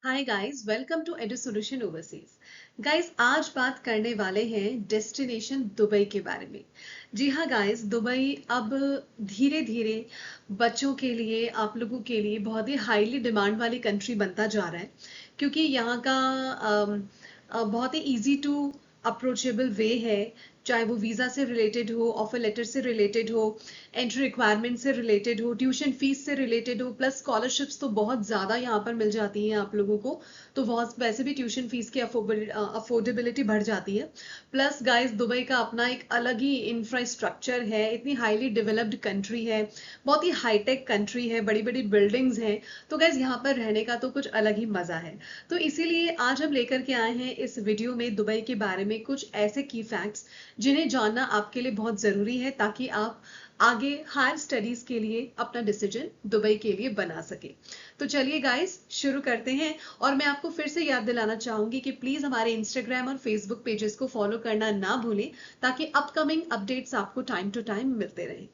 Hi guys, welcome to Edu Solution Overseas. Guys, आज बात करने वाले हैं डेस्टिनेशन दुबई के बारे में। जी हाँ गाइस, दुबई अब धीरे धीरे बच्चों के लिए, आप लोगों के लिए बहुत ही हाईली डिमांड वाली कंट्री बनता जा रहा है, क्योंकि यहाँ का बहुत ही इजी टू अप्रोचेबल वे है। चाहे वो वीज़ा से रिलेटेड हो, ऑफर लेटर से रिलेटेड हो, एंट्री रिक्वायरमेंट से रिलेटेड हो, ट्यूशन फीस से रिलेटेड हो, प्लस स्कॉलरशिप्स तो बहुत ज़्यादा यहाँ पर मिल जाती हैं आप लोगों को। तो बहुत वैसे भी ट्यूशन फीस की अफोर्डेबिलिटी बढ़ जाती है। प्लस गाइस, दुबई का अपना एक अलग ही इंफ्रास्ट्रक्चर है, इतनी हाईली डेवलप्ड कंट्री है, बहुत ही हाईटेक कंट्री है, बड़ी बड़ी बिल्डिंग्स हैं। तो गाइस, यहाँ पर रहने का तो कुछ अलग ही मज़ा है। तो इसीलिए आज हम लेकर के आए हैं इस वीडियो में दुबई के बारे में कुछ ऐसे की फैक्ट्स जिन्हें जानना आपके लिए बहुत ज़रूरी है, ताकि आप आगे हायर स्टडीज के लिए अपना डिसीजन दुबई के लिए बना सके। तो चलिए गाइस, शुरू करते हैं। और मैं आपको फिर से याद दिलाना चाहूंगी कि प्लीज हमारे इंस्टाग्राम और फेसबुक पेजेस को फॉलो करना ना भूलें, ताकि अपकमिंग अपडेट्स आपको टाइम टू टाइम मिलते रहें।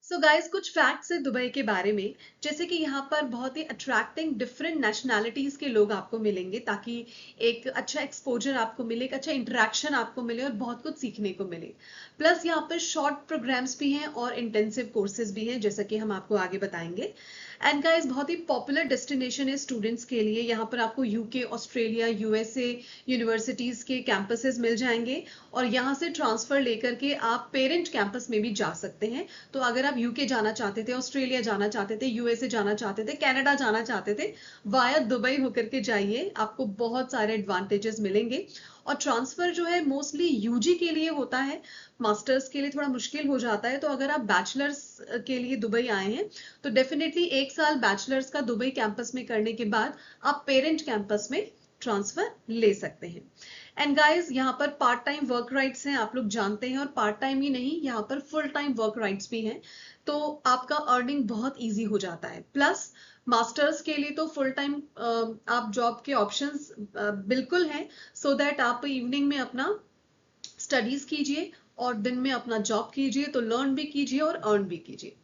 सो गाइस, कुछ फैक्ट्स है दुबई के बारे में। जैसे कि यहाँ पर बहुत ही अट्रैक्टिंग डिफरेंट नेशनैलिटीज के लोग आपको मिलेंगे, ताकि एक अच्छा एक्सपोजर आपको मिले, एक अच्छा इंटरेक्शन आपको मिले और बहुत कुछ सीखने को मिले। प्लस यहाँ पर शॉर्ट प्रोग्राम्स भी हैं और इंटेंसिव कोर्सेज भी हैं, जैसा कि हम आपको आगे बताएंगे। एंड गाइस, बहुत ही पॉपुलर डेस्टिनेशन है स्टूडेंट्स के लिए। यहाँ पर आपको यूके, ऑस्ट्रेलिया, यूएसए यूनिवर्सिटीज के कैंपसेस मिल जाएंगे, और यहाँ से ट्रांसफर लेकर के आप पेरेंट कैंपस में भी जा सकते हैं। तो अगर आप यूके जाना चाहते थे, ऑस्ट्रेलिया जाना चाहते थे, यूएसए जाना चाहते थे, कनाडा जाना चाहते थे, वाया दुबई होकर के जाइए, आपको बहुत सारे एडवांटेजेस मिलेंगे। और ट्रांसफर जो है मोस्टली यूजी के लिए होता है, मास्टर्स के लिए थोड़ा मुश्किल हो जाता है। तो अगर आप बैचलर्स के लिए दुबई आए हैं, तो डेफिनेटली 1 साल बैचलर्स का दुबई कैंपस में करने के बाद आप पेरेंट कैंपस में ट्रांसफर ले सकते हैं। एंड गाइस, यहाँ पर पार्ट टाइम वर्क राइट्स हैं, आप लोग जानते हैं। और पार्ट टाइम ही नहीं, यहाँ पर फुल टाइम वर्क राइट्स भी हैं। तो आपका अर्निंग बहुत इजी हो जाता है। प्लस मास्टर्स के लिए तो फुल टाइम आप जॉब के ऑप्शंस बिल्कुल हैं, सो दैट आप इवनिंग में अपना स्टडीज कीजिए और दिन में अपना जॉब कीजिए, तो लर्न भी कीजिए और अर्न भी कीजिए।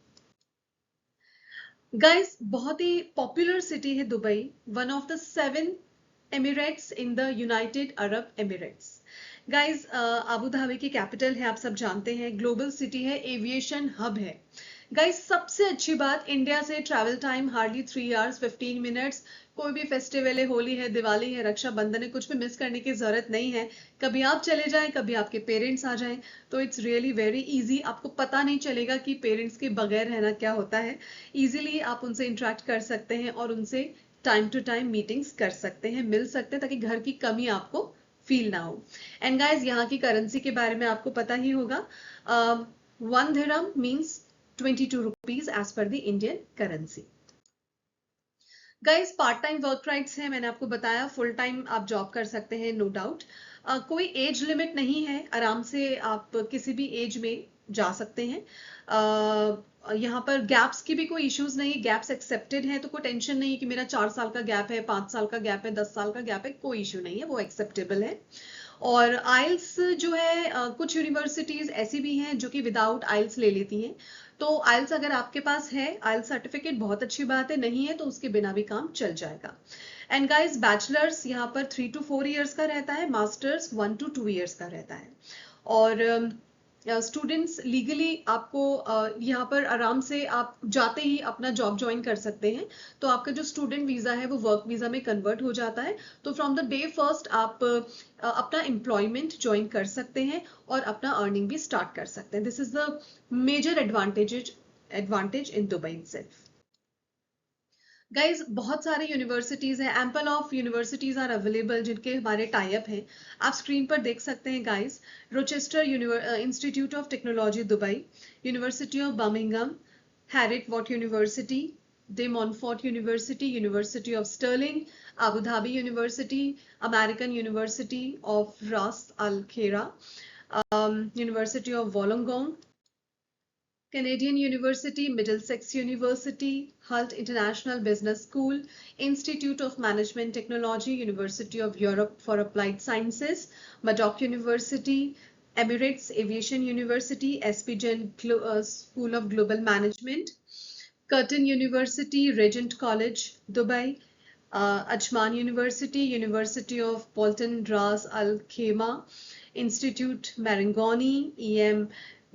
गाइस, बहुत ही पॉपुलर सिटी है Dubai, one of the 7 Emirates in the United Arab Emirates. Guys, Abu Dhabi की कैपिटल है, आप सब जानते हैं, ग्लोबल सिटी है, एविएशन हब है। गाइस, सबसे अच्छी बात, इंडिया से travel time hardly 3 hours 15 minutes। कोई भी फेस्टिवल है, होली है, दिवाली है, रक्षाबंधन है, कुछ भी मिस करने की जरूरत नहीं है। कभी आप चले जाएं, कभी आपके पेरेंट्स आ जाएं, तो इट्स रियली वेरी इजी। आपको पता नहीं चलेगा कि पेरेंट्स के बगैर रहना क्या होता है। इजीली आप उनसे इंटरेक्ट कर सकते हैं और उनसे टाइम टू टाइम मीटिंग्स कर सकते हैं, मिल सकते हैं, ताकि घर की कमी आपको फील ना हो। एंड गाइस, यहाँ की करेंसी के बारे में आपको पता ही होगा। 1 dirham means 22 rupees as per the Indian currency. Guys, part time work rights हैं, मैंने आपको बताया। फुल टाइम आप जॉब कर सकते हैं, नो डाउट। कोई एज लिमिट नहीं है, आराम से आप किसी भी एज में जा सकते हैं। यहाँ पर गैप्स की भी कोई इश्यूज नहीं, गैप्स एक्सेप्टेड हैं, तो कोई टेंशन नहीं कि मेरा 4 साल का गैप है, 5 साल का गैप है, 10 साल का गैप है, कोई इश्यू नहीं है, वो एक्सेप्टेबल है। और आइल्स जो है, कुछ यूनिवर्सिटीज ऐसी भी हैं जो कि विदाउट आइल्स ले लेती हैं। तो आइल्स अगर आपके पास है, आइल्स सर्टिफिकेट, बहुत अच्छी बात है, नहीं है तो उसके बिना भी काम चल जाएगा। एंड गाइस, बैचलर्स यहाँ पर 3 to 4 years का रहता है, मास्टर्स 1 to 2 years का रहता है। और स्टूडेंट्स लीगली आपको यहाँ पर आराम से आप जाते ही अपना जॉब ज्वाइन कर सकते हैं। तो आपका जो स्टूडेंट वीजा है वो वर्क वीजा में कन्वर्ट हो जाता है। तो फ्रॉम द डे फर्स्ट आप अपना एम्प्लॉयमेंट ज्वाइन कर सकते हैं और अपना अर्निंग भी स्टार्ट कर सकते हैं। This is the major advantage in Dubai itself. Guys, बहुत सारे यूनिवर्सिटीज हैं, ample of universities are available जिनके हमारे टाई अप हैं। आप स्क्रीन पर देख सकते हैं guys. Rochester institute of technology Dubai, university of Birmingham, Heriot Watt university, De Montfort university, university of Stirling, Abu Dhabi university, American university of Ras Al Khaimah, university of Wollongong, Canadian University, Middlesex University, Hult International Business School, Institute of Management Technology, University of Europe for Applied Sciences, Madoc University, Emirates Aviation University, SPGen School of Global Management, Curtin University, Regent College, Dubai, Ajman university, university of Bolton Ras Al Khaimah, institute Marangoni, EM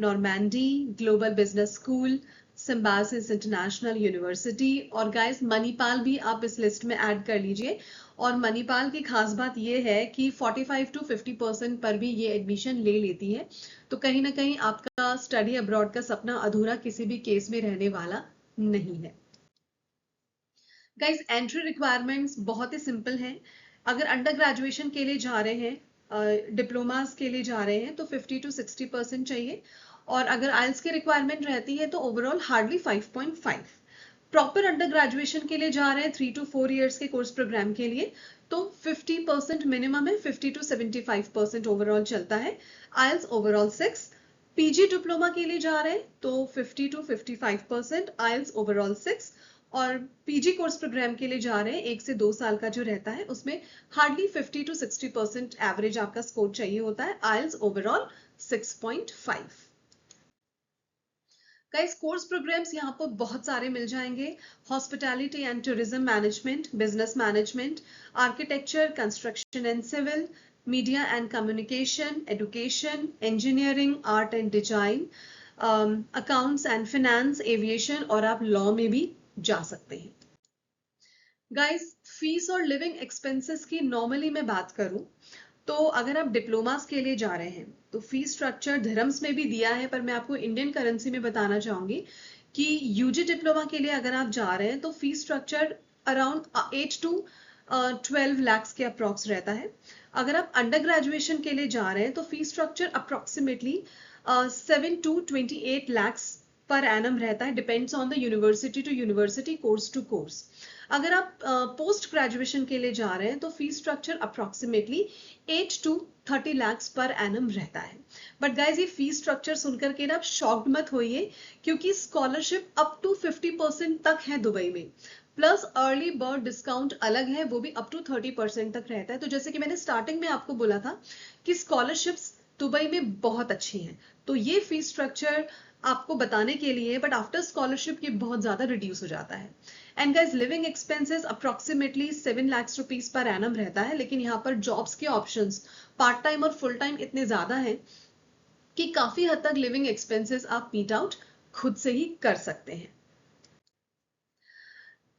Normandie, global business school, Symbiosis international university, और guys Manipal भी आप इस list में add कर लीजिए। और मणिपाल की खास बात यह है कि 45 to 50% पर भी ये एडमिशन ले लेती है, तो कहीं ना कहीं आपका स्टडी अब्रॉड का सपना अधूरा किसी भी केस में रहने वाला नहीं है। गाइस एंट्री रिक्वायरमेंट्स बहुत ही सिंपल हैं। अगर अंडर ग्रेजुएशन के लिए जा रहे हैं, डिप्लोमास के लिए जा रहे हैं, तो 50 to 60% चाहिए, और अगर आइल्स की रिक्वायरमेंट रहती है तो overall hardly 5.5। Proper under graduation के लिए जा रहे हैं 3 to 4 इयर्स के कोर्स प्रोग्राम के लिए, तो 50% मिनिमम है, 50 to 75% ओवरऑल चलता है। IELTS overall 6। पीजी डिप्लोमा के लिए जा रहे हैं तो 50 to 55%, आइल्स ओवरऑल 6, और पीजी कोर्स प्रोग्राम के लिए जा रहे हैं 1 से 2 साल का जो रहता है उसमें हार्डली 50 to 60% एवरेज आपका स्कोर चाहिए होता है, IELTS overall 6.5। Guys course programs यहाँ पर बहुत सारे मिल जाएंगे। Hospitality and tourism management, business management, architecture, construction and civil, media and communication, education, engineering, art and design, accounts and finance, aviation, और आप लॉ में भी जा सकते हैं। गाइस फीस और लिविंग एक्सपेंसेस की नॉर्मली मैं बात करूं तो अगर आप डिप्लोमास के लिए जा रहे हैं तो फीस स्ट्रक्चर धर्म्स में भी दिया है, पर मैं आपको इंडियन करेंसी में बताना चाहूंगी कि यूजी डिप्लोमा के लिए अगर आप जा रहे हैं तो fees structure around 8 to 12 lakhs के अप्रॉक्स रहता है। अगर आप अंडर ग्रेजुएशन के लिए जा रहे हैं तो fees structure approximately 7 to 28 lakhs per annum रहता है, depends on the university to university, course to course. अगर आप पोस्ट ग्रेजुएशन के लिए जा रहे हैं तो fees structure approximately 8 to 30 lakhs per annum रहता है। बट गाइज ये फीस स्ट्रक्चर सुनकर के ना आप शॉक्ड मत होइए, क्योंकि स्कॉलरशिप अप टू 50% तक है दुबई में, प्लस अर्ली बर्ड डिस्काउंट अलग है, वो भी अप टू 30% तक रहता है। तो जैसे कि मैंने स्टार्टिंग में आपको बोला था कि स्कॉलरशिप्स दुबई में बहुत अच्छी हैं, तो ये फीस स्ट्रक्चर आपको बताने के लिए, बट आफ्टर स्कॉलरशिप ये बहुत ज्यादा रिड्यूस हो जाता है। And guys living expenses approximately 7 lakhs rupees पर एनम रहता है, लेकिन यहाँ पर जॉब्स के ऑप्शंस पार्ट टाइम और फुल टाइम इतने ज्यादा हैं कि काफी हद तक लिविंग एक्सपेंसेस आप मीट आउट खुद से ही कर सकते हैं।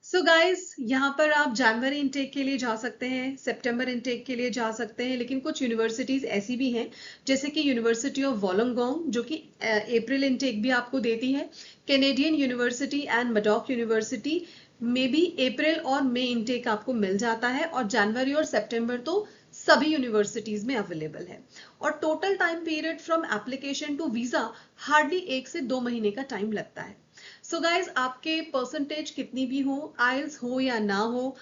सो गाइज यहाँ पर आप जनवरी इनटेक के लिए जा सकते हैं, सितंबर इनटेक के लिए जा सकते हैं, लेकिन कुछ यूनिवर्सिटीज ऐसी भी हैं जैसे कि यूनिवर्सिटी ऑफ वोलोंगोंग जो कि अप्रैल इनटेक भी आपको देती है। Canadian university and Maddock university में भी अप्रैल और मई इनटेक आपको मिल जाता है, और जनवरी और सितंबर तो सभी यूनिवर्सिटीज में अवेलेबल है। और total time period from application to visa hardly 1 से 2 महीने का टाइम लगता है। सो गाइज आपके परसेंटेज कितनी भी हो, आइल्स हो या ना हो,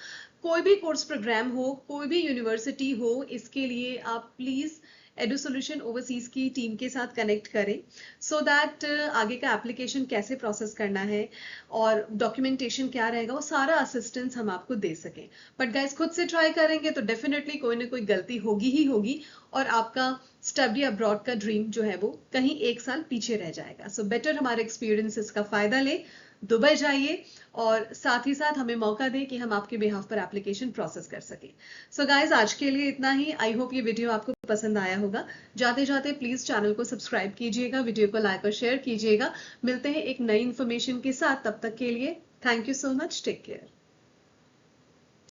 कोई भी कोर्स प्रोग्राम हो, कोई भी यूनिवर्सिटी हो, इसके लिए आप प्लीज एडुसोल्यूशन ओवरसीज की टीम के साथ कनेक्ट करें, सो दैट आगे का एप्लीकेशन कैसे प्रोसेस करना है और डॉक्यूमेंटेशन क्या रहेगा, वो सारा असिस्टेंस हम आपको दे सकें। बट गाइज खुद से ट्राई करेंगे तो डेफिनेटली कोई ना कोई गलती होगी ही होगी, और आपका स्टडी अब्रॉड का ड्रीम जो है वो कहीं 1 साल पीछे रह जाएगा। सो बेटर हमारे एक्सपीरियंसेस का फायदा ले, दुबई जाइए, और साथ ही साथ हमें मौका दें कि हम आपके बिहाफ पर एप्लीकेशन प्रोसेस कर सकें। सो गाइज आज के लिए इतना ही। आई होप ये वीडियो आपको पसंद आया होगा। जाते जाते प्लीज चैनल को सब्सक्राइब कीजिएगा, वीडियो को लाइक और शेयर कीजिएगा। मिलते हैं एक नई इन्फॉर्मेशन के साथ, तब तक के लिए thank you so much, take care.